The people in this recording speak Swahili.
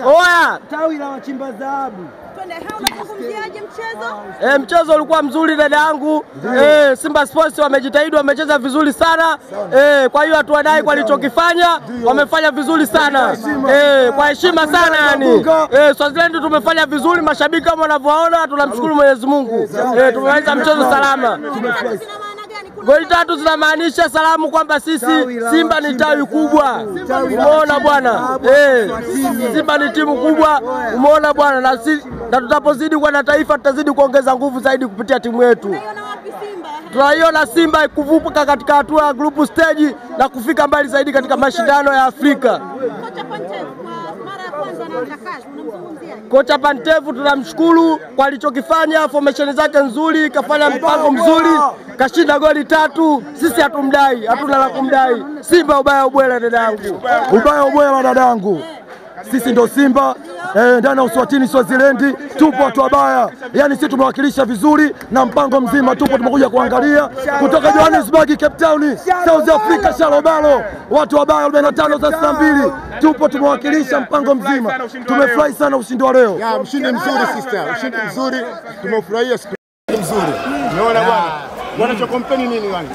Oya, tawi la wachimba dhahabu. Twende, unazungumziaje mchezo? Mchezo ulikuwa mzuri dada yangu. Simba Sports wamejitahidi, wamecheza vizuri sana. Kwa hiyo hatuwadai kwa alichokifanya, wamefanya vizuri sana. Kwa heshima sana yani. Swaziland tumefanya vizuri, mashabiki kama wanavyoona, tunamshukuru Mwenyezi Mungu. Tumeweza mchezo salama. Goli 3 zinamaanisha salamu kwamba sisi Simba ni tawi kubwa. Umeona bwana? Simba ni timu kubwa. Umeona bwana? Na tutapozidi kwa na taifa tutazidi kuongeza nguvu zaidi kupitia timu yetu. Tunaiona Simba kuvuka katika hatua ya group stage na kufika mbali zaidi katika mashindano ya Afrika. Kocha Pantevu tunamshukuru kwa alichokifanya, formation zake nzuri, kafanya mpango mzuri, kashinda goli 3. Sisi hatumdai, hatuna la kumdai. Simba ubaya ubwela dadangu. Ubaya ubwela dadangu. Sisi ndo Simba ndani ya Uswatini Swaziland, tupo watu wabaya. Yaani sisi tumewakilisha vizuri na mpango mzima, tupo tumekuja kuangalia kutoka Johannesburg, Cape Town, South Africa, Shalobalo. Watu wabaya 45-32. Tupo tumewakilisha mpango mzima. Tumefurahi sana ushindi wa leo. Ya mshindi mzuri sister, ushindi mzuri. Tumefurahia siku nzuri. Unaona bwana? Wanachokompeni nini bwana?